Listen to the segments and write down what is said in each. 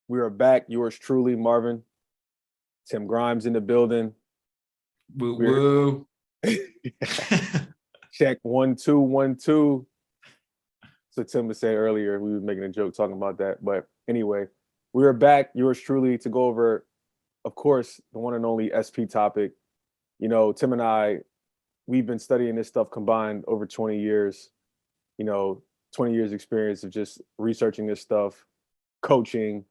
We are back. Yours truly, Marvin. Tim Grimes in the building. Woo We're woo. check 1 2 1 2. So Tim was saying earlier, we were making a joke talking about that. But anyway, we are back. Yours truly to go over, of course, the one and only SP topic. Tim and I, we've been studying this stuff combined over 20 years. You know, 20 years experience of just researching this stuff, coaching.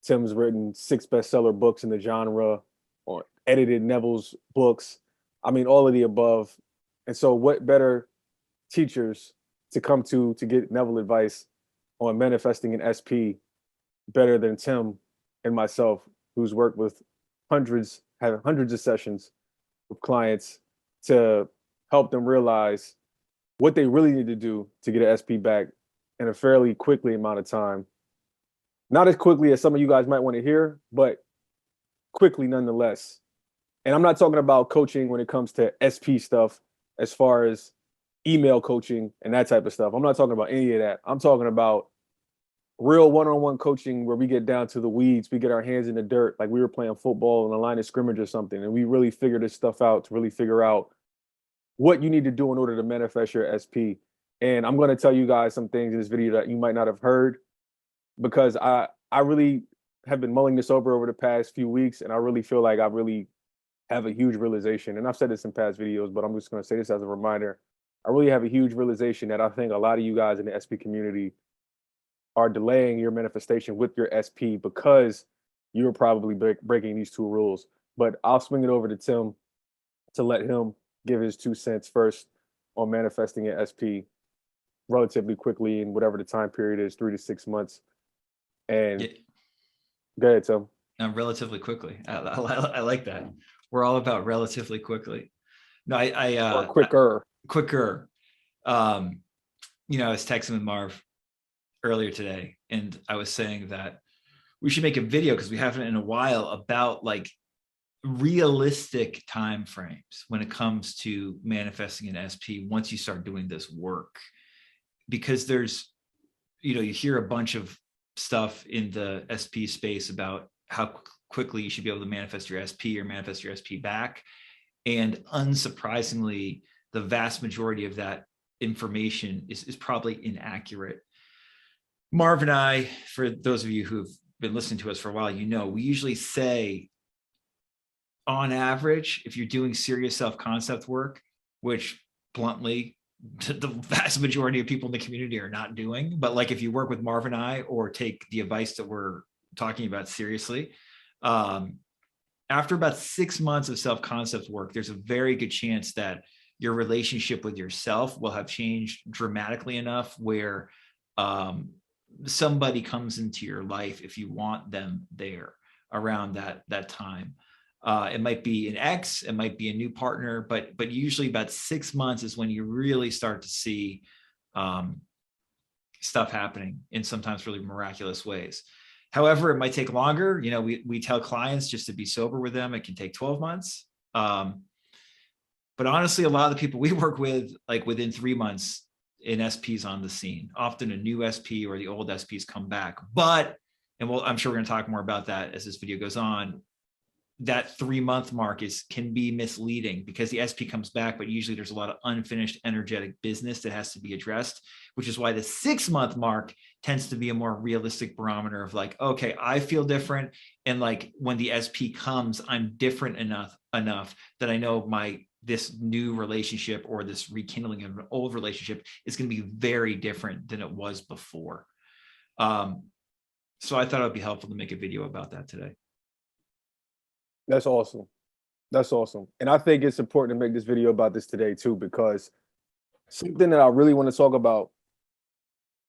Tim's written 6 bestseller books in the genre, or edited Neville's books. I mean, all of the above. And so, what better teachers to come to get Neville advice on manifesting an SP better than Tim and myself, who's worked with had hundreds of sessions with clients to help them realize what they really need to do to get an SP back in a fairly quickly amount of time. Not as quickly as some of you guys might want to hear, but quickly nonetheless. And I'm not talking about coaching when it comes to SP stuff, as far as email coaching and that type of stuff. I'm not talking about any of that. I'm talking about real one-on-one coaching where we get down to the weeds, we get our hands in the dirt, like we were playing football in a line of scrimmage or something, and we really figure this stuff out to really figure out what you need to do in order to manifest your SP. And I'm going to tell you guys some things in this video that you might not have heard, because I really have been mulling this over the past few weeks, and I really feel like I really have a huge realization. And I've said this in past videos, but I'm just going to say this as a reminder. I really have a huge realization that I think a lot of you guys in the SP community are delaying your manifestation with your SP because you're probably breaking these 2 rules. But I'll swing it over to Tim to let him give his 2 cents first on manifesting an SP relatively quickly in whatever the time period is, 3 to 6 months. And Yeah, go ahead, Tim. relatively quickly. I like that. We're all about relatively quickly. No, Or quicker. quicker. Um, I was texting with Marv earlier today, and I was saying that we should make a video because we haven't in a while about like realistic time frames when it comes to manifesting an SP once you start doing this work. Because there's, you hear a bunch of stuff in the SP space about how quickly you should be able to manifest your SP or manifest your SP back. And unsurprisingly, the vast majority of that information is probably inaccurate. Marv and I, for those of you who've been listening to us for a while, we usually say, on average, if you're doing serious self-concept work, which bluntly, the vast majority of people in the community are not doing, but like if you work with Marv and I or take the advice that we're talking about seriously, after about 6 months of self-concept work, there's a very good chance that your relationship with yourself will have changed dramatically enough where somebody comes into your life if you want them there around that time. It might be an ex, it might be a new partner, but usually about 6 months is when you really start to see stuff happening in sometimes really miraculous ways. However, it might take longer. We tell clients just to be sober with them. It can take 12 months. But honestly, a lot of the people we work with, like within 3 months, an SP's on the scene. Often a new SP or the old SPs come back. But, and I'm sure we're going to talk more about that as this video goes on, that 3-month mark can be misleading because the SP comes back, but usually there's a lot of unfinished energetic business that has to be addressed, which is why the 6-month mark tends to be a more realistic barometer of like, okay, I feel different. And like when the SP comes, I'm different enough that I know this new relationship or this rekindling of an old relationship is going to be very different than it was before. So I thought it would be helpful to make a video about that today. That's awesome. That's awesome. And I think it's important to make this video about this today too, because something that I really want to talk about,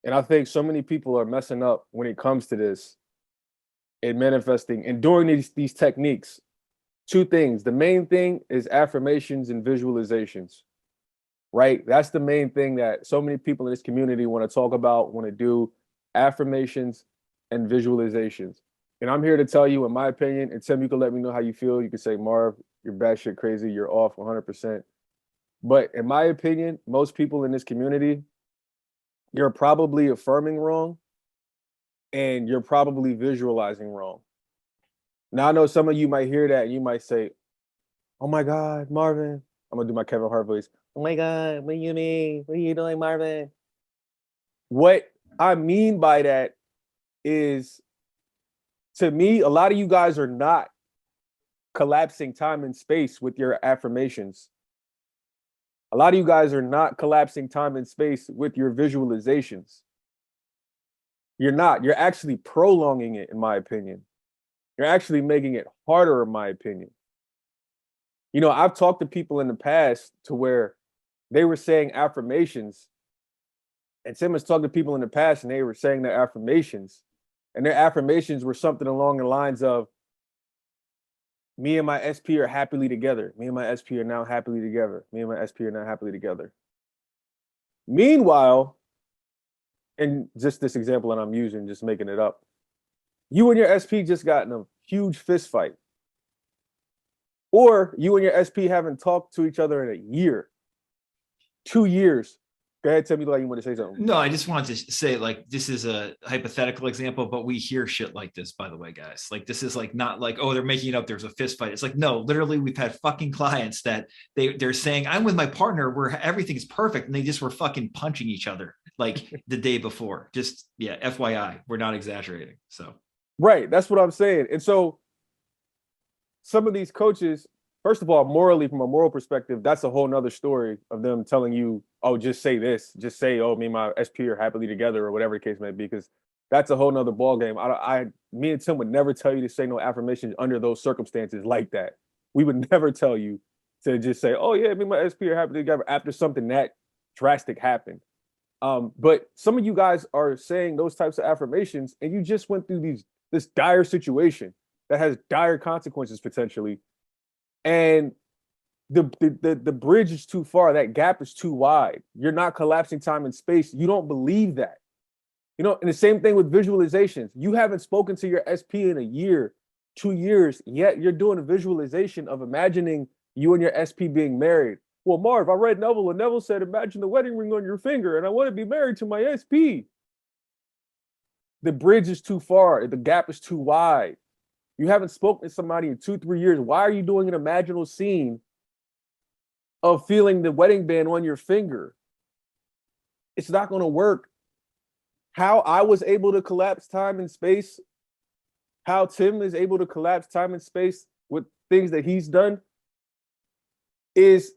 and I think so many people are messing up when it comes to this and manifesting and doing these techniques. 2 things. The main thing is affirmations and visualizations, right? That's the main thing that so many people in this community want to talk about, want to do: affirmations and visualizations. And I'm here to tell you, in my opinion, and Tim, you can let me know how you feel. You can say, Marv, you're batshit crazy, you're off 100%. But in my opinion, most people in this community, you're probably affirming wrong and you're probably visualizing wrong. Now I know some of you might hear that and you might say, "Oh my God, Marvin." I'm gonna do my Kevin Hart voice. "Oh my God, what do you mean? What are you doing, Marvin?" What I mean by that is, to me, a lot of you guys are not collapsing time and space with your affirmations. A lot of you guys are not collapsing time and space with your visualizations. You're not. You're actually prolonging it, in my opinion. You're actually making it harder, in my opinion. You know, I've talked to people in the past to where they were saying affirmations, and Tim has talked to people in the past and they were saying their affirmations, and their affirmations were something along the lines of, "Me and my SP are happily together. Me and my SP are now happily together. Me and my SP are now happily together." Meanwhile, and just this example that I'm using, just making it up, you and your SP just got in a huge fist fight. Or you and your SP haven't talked to each other in a year, 2 years. Go ahead, tell me like you want to say something. No, I just wanted to say, like, this is a hypothetical example, but we hear shit like this, by the way, guys. Like, this is like not like, oh, they're making it up, there's a fist fight. It's like, no, literally, we've had fucking clients that they're saying, I'm with my partner where everything is perfect, and they just were fucking punching each other like the day before. Just, yeah, FYI, we're not exaggerating. So Right, that's what I'm saying. And so some of these coaches, first of all, morally, from a moral perspective, that's a whole nother story of them telling you, "Oh, just say this, just say, oh, me and my SP are happily together," or whatever the case may be, because that's a whole nother ball game. Me and Tim would never tell you to say no affirmations under those circumstances like that. We would never tell you to just say, "Oh yeah, me and my SP are happily together," after something that drastic happened. But some of you guys are saying those types of affirmations, and you just went through this dire situation that has dire consequences potentially, and the bridge is too far. That gap is too wide. You're not collapsing time and space. You don't believe that. You know, and the same thing with visualizations. You haven't spoken to your SP in a year, 2 years, yet you're doing a visualization of imagining you and your SP being married. Well, Marv, I read Neville, and Neville said, "Imagine the wedding ring on your finger, and I want to be married to my SP." The bridge is too far. The gap is too wide. You haven't spoken to somebody in 2, 3 years. Why are you doing an imaginal scene of feeling the wedding band on your finger? It's not going to work. How I was able to collapse time and space, how Tim is able to collapse time and space with things that he's done, is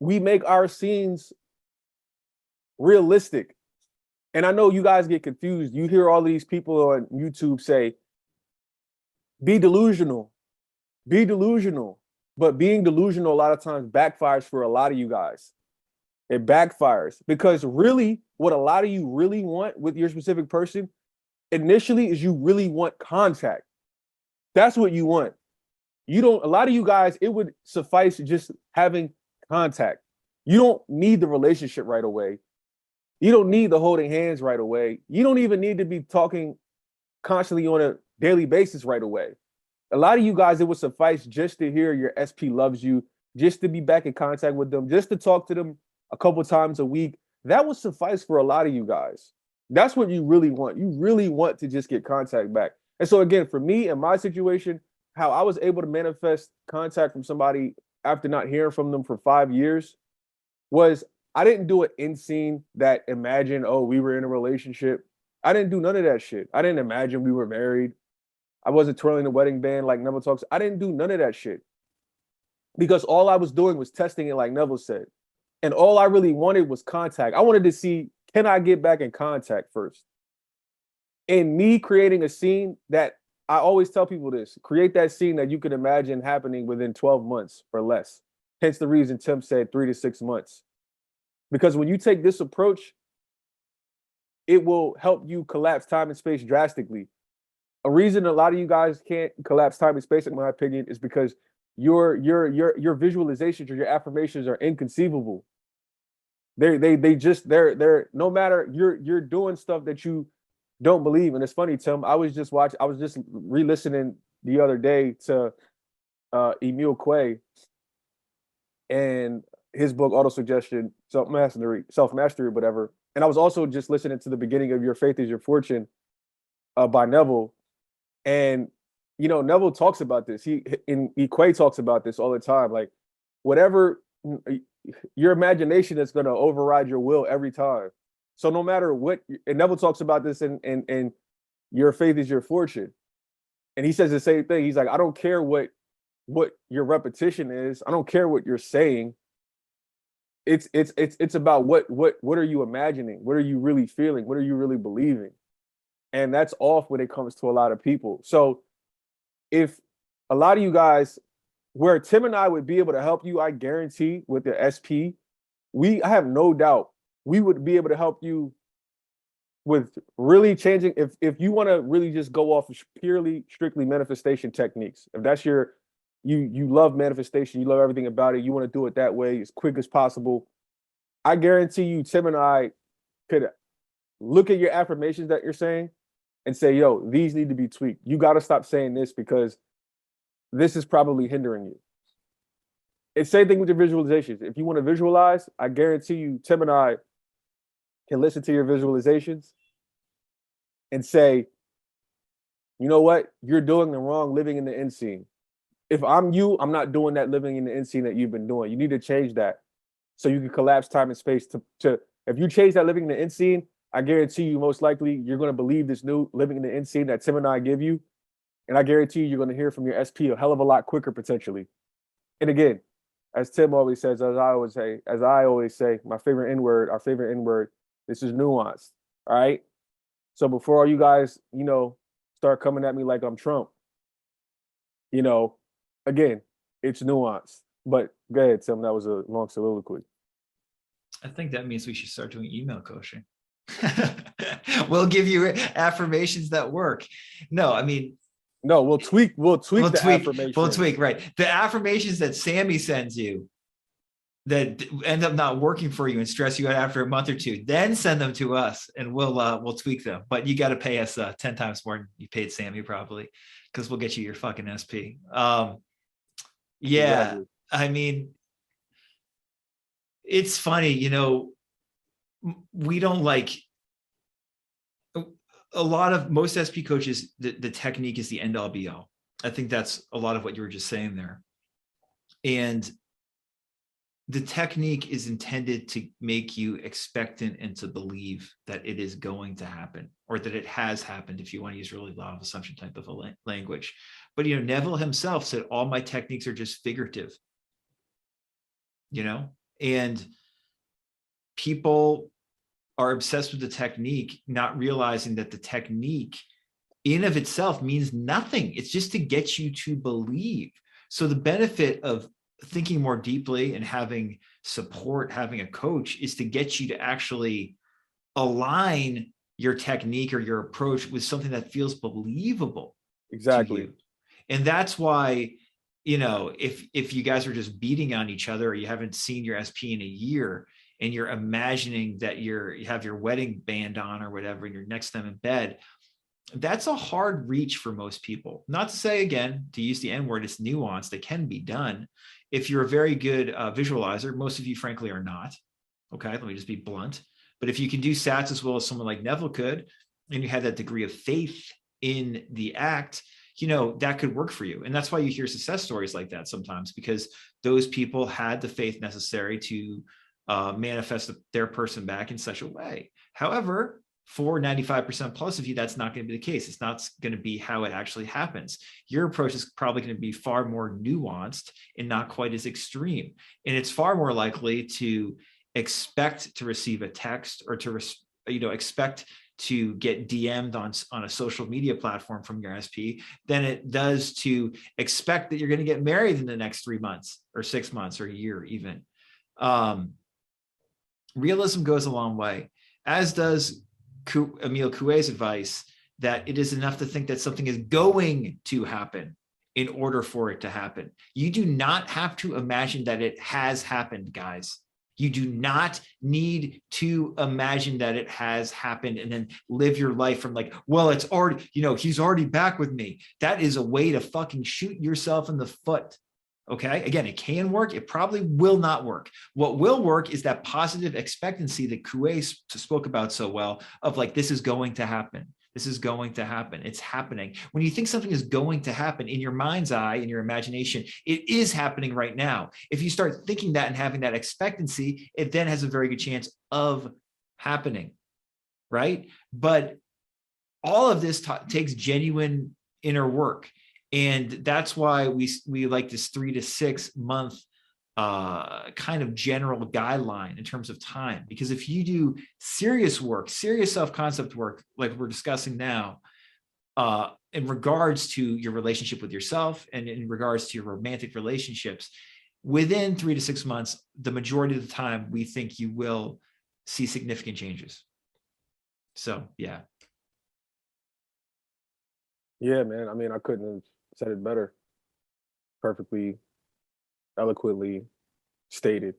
we make our scenes realistic. And I know you guys get confused. You hear all these people on YouTube say, "Be delusional, be delusional." But being delusional a lot of times backfires for a lot of you guys. It backfires because really, what a lot of you really want with your specific person initially is you really want contact. That's what you want. You don't, a lot of you guys, it would suffice just having contact. You don't need the relationship right away. You don't need the holding hands right away. You don't even need to be talking constantly on a daily basis right away. A lot of you guys, it would suffice just to hear your SP loves you, just to be back in contact with them, just to talk to them a couple times a week. That would suffice for a lot of you guys. That's what you really want. You really want to just get contact back. And so again, for me in my situation, how I was able to manifest contact from somebody after not hearing from them for 5 years was, I didn't do an end scene that imagined, oh, we were in a relationship. I didn't do none of that shit. I didn't imagine we were married. I wasn't twirling the wedding band like Neville talks. I didn't do none of that shit because all I was doing was testing it, like Neville said. And all I really wanted was contact. I wanted to see, can I get back in contact first? And me creating a scene that, I always tell people this, create that scene that you can imagine happening within 12 months or less. Hence the reason Tim said 3 to 6 months. Because when you take this approach, it will help you collapse time and space drastically. A reason a lot of you guys can't collapse time and space, in my opinion, is because your visualizations or your affirmations are inconceivable. They're no matter, you're doing stuff that you don't believe. And it's funny, Tim, I was just re-listening the other day to Emil Quay and his book Autosuggestion, Self-Mastery, whatever. And I was also just listening to the beginning of Your Faith is Your Fortune by Neville. And, you know, Neville talks about this. Quay talks about this all the time. Like, whatever your imagination is going to override your will every time. So no matter what, and Neville talks about this in your faith is your fortune. And he says the same thing. He's like, I don't care what your repetition is. I don't care what you're saying. It's about what are you imagining? What are you really feeling? What are you really believing? And that's off when it comes to a lot of people. So if a lot of you guys, where Tim and I would be able to help you, I guarantee with the SP, I have no doubt we would be able to help you with really changing. If you want to really just go off of purely strictly manifestation techniques, if that's your you love manifestation, you love everything about it, you want to do it that way as quick as possible, I guarantee you Tim and I could look at your affirmations that you're saying and say, yo, these need to be tweaked. You got to stop saying this because this is probably hindering you. It's same thing with your visualizations. If you want to visualize, I guarantee you Tim and I can listen to your visualizations and say, you know what? You're doing the wrong living in the end scene. If I'm you, I'm not doing that living in the end scene that you've been doing. You need to change that so you can collapse time and space to if you change that living in the end scene, I guarantee you most likely you're going to believe this new living in the end scene that Tim and I give you. And I guarantee you're going to hear from your SP a hell of a lot quicker potentially. And again, as Tim always says, as I always say, my favorite N-word, our favorite N-word, this is nuanced. All right. So before all you guys, you know, start coming at me like I'm Trump, you know, again, it's nuanced. But go ahead, Tim. That was a long soliloquy. I think that means we should start doing email coaching. We'll give you affirmations that work. No, I mean, no, we'll tweak the affirmations. We'll tweak, right. The affirmations that Sammy sends you that end up not working for you and stress you out after a month or two, then send them to us and we'll tweak them. But you got to pay us 10 times more than you paid Sammy probably, because we'll get you your fucking SP. Yeah, exactly. I mean, it's funny, you know, we don't like most SP coaches, the technique is the end all be all. I think that's a lot of what you were just saying there. And the technique is intended to make you expectant and to believe that it is going to happen or that it has happened, if you want to use really law of assumption type of a language. But, you know, Neville himself said, all my techniques are just figurative, you know, and people are obsessed with the technique, not realizing that the technique in of itself means nothing. It's just to get you to believe. So the benefit of thinking more deeply and having support, having a coach, is to get you to actually align your technique or your approach with something that feels believable. Exactly. To you. And that's why, you know, if you guys are just beating on each other or you haven't seen your SP in a year and you're imagining that you have your wedding band on or whatever and you're next to them in bed, that's a hard reach for most people. Not to say, again, to use the N-word, it's nuanced. It can be done. If you're a very good visualizer, most of you, frankly, are not. Okay, let me just be blunt. But if you can do SATs as well as someone like Neville could, and you have that degree of faith in the act, you know, that could work for you. And that's why you hear success stories like that sometimes, because those people had the faith necessary to manifest their person back in such a way. However, for 95% plus of you, that's not going to be the case. It's not going to be how it actually happens. Your approach is probably going to be far more nuanced and not quite as extreme. And it's far more likely to expect to receive a text or to, expect to get DM'd on a social media platform from your SP than it does to expect that you're going to get married in the next 3 months or 6 months or a year even. Realism goes a long way, as does Emile Coué's advice that it is enough to think that something is going to happen in order for it to happen. You do not have to imagine that it has happened, guys. You do not need to imagine that it has happened and then live your life from like, well, it's already, he's already back with me. That is a way to fucking shoot yourself in the foot. Okay. Again, it can work. It probably will not work. What will work is that positive expectancy that Coué spoke about so well of like, this is going to happen. This is going to happen. It's happening. When you think something is going to happen in your mind's eye, in your imagination, it is happening right now. If you start thinking that and having that expectancy, it then has a very good chance of happening, right? But all of this takes genuine inner work. And that's why we like this 3 to 6 month kind of general guideline in terms of time. Because if you do serious work, serious self-concept work, like we're discussing now, in regards to your relationship with yourself and in regards to your romantic relationships, within 3 to 6 months, the majority of the time, we think you will see significant changes. So, yeah. Yeah, man. I mean, I couldn't have said it better. Perfectly, eloquently stated.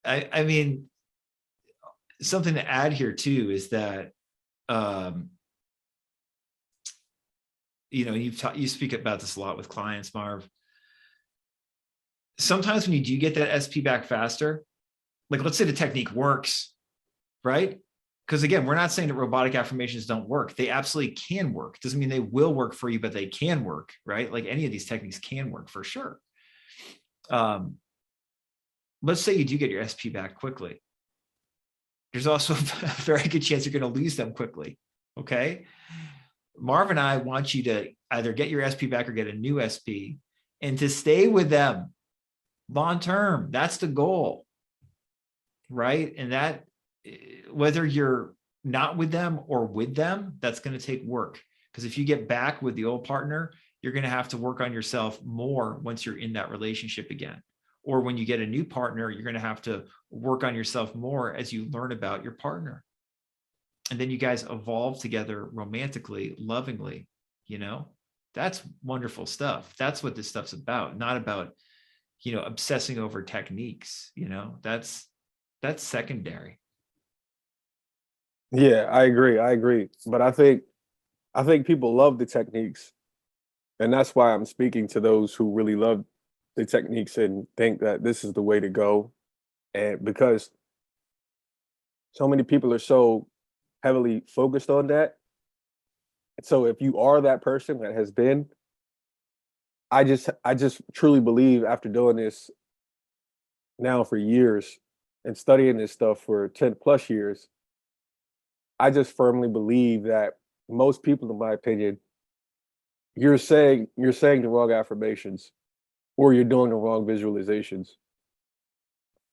I mean, something to add here too is that, you know, you speak about this a lot with clients, Marv. Sometimes when you do get that SP back faster, like let's say the technique works, right? Because again, we're not saying that robotic affirmations don't work. They absolutely can work. Doesn't mean they will work for you, but they can work, right? Like any of these techniques can work for sure. Let's say you do get your SP back quickly. There's also a very good chance you're going to lose them quickly, okay? Marv and I want you to either get your SP back or get a new SP and to stay with them long-term. That's the goal, right? And that, whether you're not with them or with them, that's going to take work. Because if you get back with the old partner, you're going to have to work on yourself more once you're in that relationship again. Or when you get a new partner, you're going to have to work on yourself more as you learn about your partner. And then you guys evolve together romantically, lovingly, you know, that's wonderful stuff. That's what this stuff's about, not about, you know, obsessing over techniques, you know, that's secondary. Yeah, I agree. But I think people love the techniques. And that's why I'm speaking to those who really love the techniques and think that this is the way to go. And because so many people are so heavily focused on that. So if you are that person that has been, I just truly believe after doing this now for years and studying this stuff for 10 plus years, I just firmly believe that most people, in my opinion, you're saying the wrong affirmations or you're doing the wrong visualizations.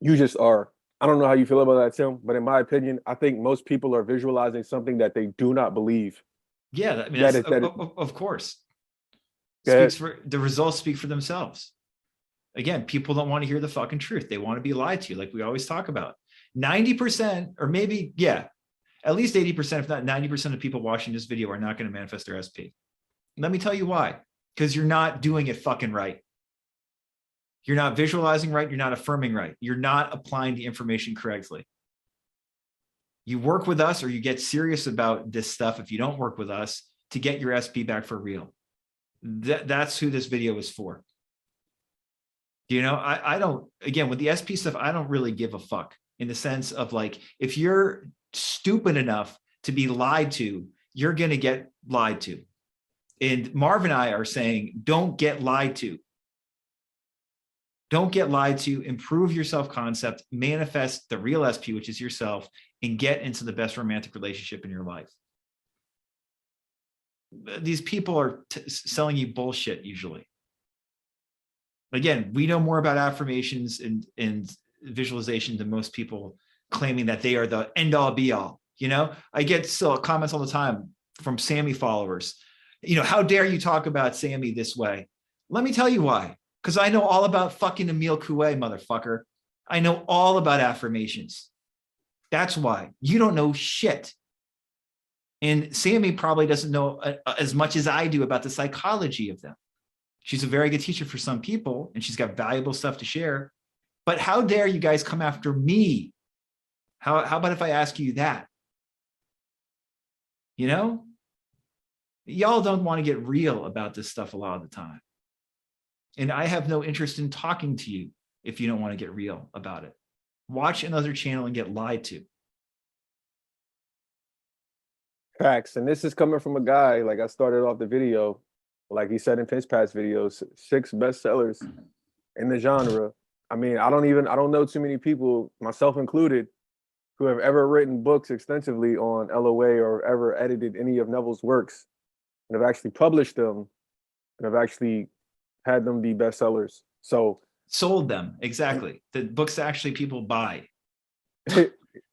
You just are. I don't know how you feel about that, Tim, but in my opinion, I think most people are visualizing something that they do not believe. Yeah, I mean, of course. Speaks for the results speak for themselves. Again, people don't want to hear the fucking truth. They want to be lied to, like we always talk about. 90%, or maybe, yeah, at least 80%, if not 90% of people watching this video are not going to manifest their SP. Let me tell you why. Because you're not doing it fucking right. You're not visualizing right. You're not affirming right. You're not applying the information correctly. You work with us or you get serious about this stuff if you don't work with us to get your SP back for real. That's who this video is for. You know, I don't, again, with the SP stuff, I don't really give a fuck in the sense of like, if you're stupid enough to be lied to, you're going to get lied to. And Marv and I are saying, don't get lied to. Don't get lied to, improve your self-concept, manifest the real SP, which is yourself, and get into the best romantic relationship in your life. These people are selling you bullshit usually. Again, we know more about affirmations and visualization than most people claiming that they are the end all be all. You know, I get still comments all the time from Sammy followers. You know, how dare you talk about Sammy this way? Let me tell you why. Because I know all about fucking Emile Coué, motherfucker. I know all about affirmations. That's why. You don't know shit. And Sammy probably doesn't know as much as I do about the psychology of them. She's a very good teacher for some people, and she's got valuable stuff to share. But how dare you guys come after me? How about if I ask you that? You know? Y'all don't want to get real about this stuff a lot of the time. And I have no interest in talking to you if you don't want to get real about it. Watch another channel and get lied to. Facts. And this is coming from a guy, like I started off the video, like he said in Pinch Pass videos, 6 bestsellers in the genre. I mean, I don't know too many people, myself included, who have ever written books extensively on LOA or ever edited any of Neville's works and have actually published them and have actually had them be bestsellers. So Sold them. Exactly. The books actually people buy.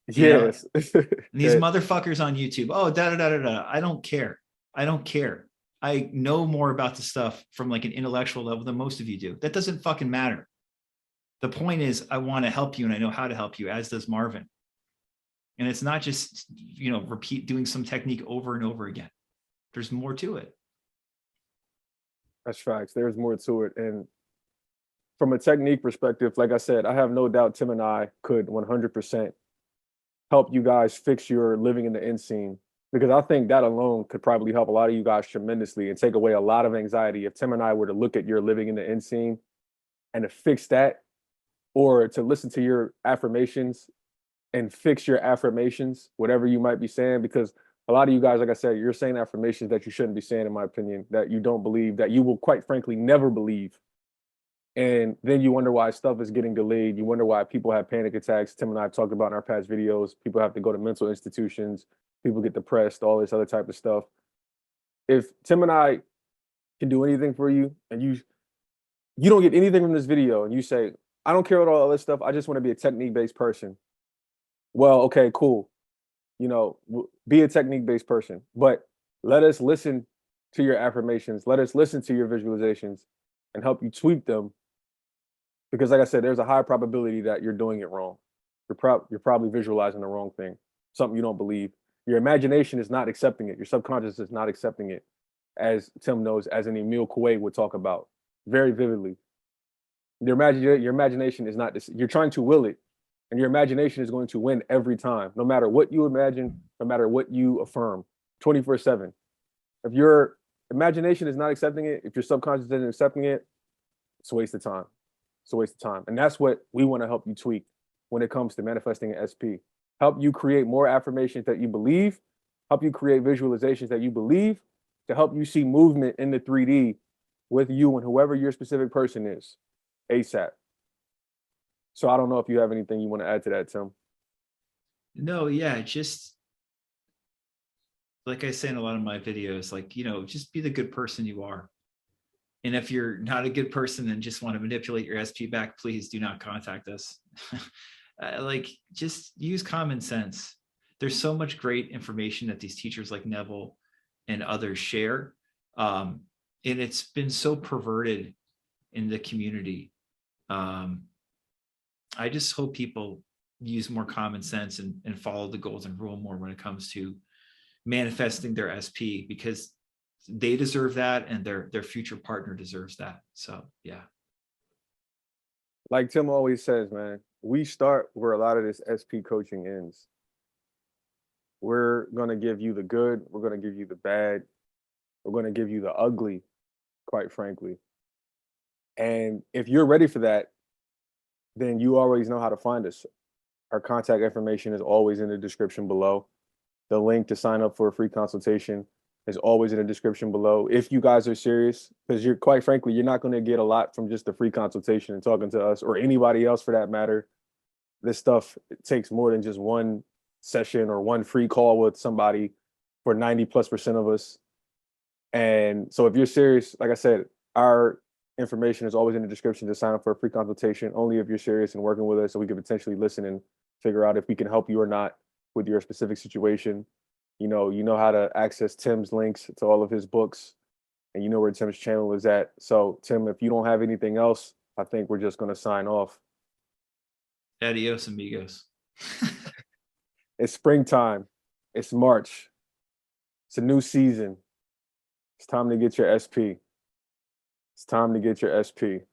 yes. These motherfuckers on YouTube. Oh, da da da da da. I don't care. I don't care. I know more about the stuff from like an intellectual level than most of you do. That doesn't fucking matter. The point is, I want to help you and I know how to help you, as does Marvin. And it's not just, repeat doing some technique over and over again. There's more to it. That's facts. There's more to it. And from a technique perspective, like I said, I have no doubt Tim and I could 100% help you guys fix your living in the end scene, because I think that alone could probably help a lot of you guys tremendously and take away a lot of anxiety if Tim and I were to look at your living in the end scene and to fix that, or to listen to your affirmations and fix your affirmations, whatever you might be saying, because a lot of you guys, like I said, you're saying affirmations that you shouldn't be saying, in my opinion, that you don't believe, that you will quite frankly never believe. And then you wonder why stuff is getting delayed. You wonder why people have panic attacks. Tim and I have talked about in our past videos. People have to go to mental institutions. People get depressed, all this other type of stuff. If Tim and I can do anything for you and you don't get anything from this video and you say, I don't care about all this stuff, I just want to be a technique-based person. Well, okay, cool. Be a technique-based person, but let us listen to your affirmations. Let us listen to your visualizations and help you tweak them. Because like I said, there's a high probability that you're doing it wrong. You're probably visualizing the wrong thing, something you don't believe. Your imagination is not accepting it. Your subconscious is not accepting it, as Tim knows, as an Emil Coué would talk about very vividly. Your imagination is not, you're trying to will it, and your imagination is going to win every time, no matter what you imagine, no matter what you affirm, 24/7. If your imagination is not accepting it, if your subconscious isn't accepting it, it's a waste of time. It's a waste of time. And that's what we want to help you tweak when it comes to manifesting an SP. Help you create more affirmations that you believe, help you create visualizations that you believe, to help you see movement in the 3D with you and whoever your specific person is, ASAP. So I don't know if you have anything you want to add to that, Tim. No, yeah, just like I say in a lot of my videos, like, just be the good person you are. And if you're not a good person and just want to manipulate your SP back, please do not contact us. Just use common sense. There's so much great information that these teachers like Neville and others share. And it's been so perverted in the community. I just hope people use more common sense and follow the golden rule more when it comes to manifesting their SP, because they deserve that and their future partner deserves that. So yeah. Like Tim always says, man, we start where a lot of this SP coaching ends. We're going to give you the good, we're going to give you the bad, we're going to give you the ugly, quite frankly. And if you're ready for that, then you always know how to find us. Our contact information is always in the description below. The link to sign up for a free consultation is always in the description below. If you guys are serious, because quite frankly, you're not going to get a lot from just a free consultation and talking to us or anybody else for that matter. This stuff, it takes more than just one session or one free call with somebody for 90+% of us. And so if you're serious, like I said, our information is always in the description to sign up for a free consultation, only if you're serious and working with us, so we can potentially listen and figure out if we can help you or not with your specific situation. You know how to access Tim's links to all of his books, and you know where Tim's channel is at. So Tim, if you don't have anything else, I think we're just going to sign off. Adios, amigos. It's springtime. It's March. It's a new season. It's time to get your SP. It's time to get your SP.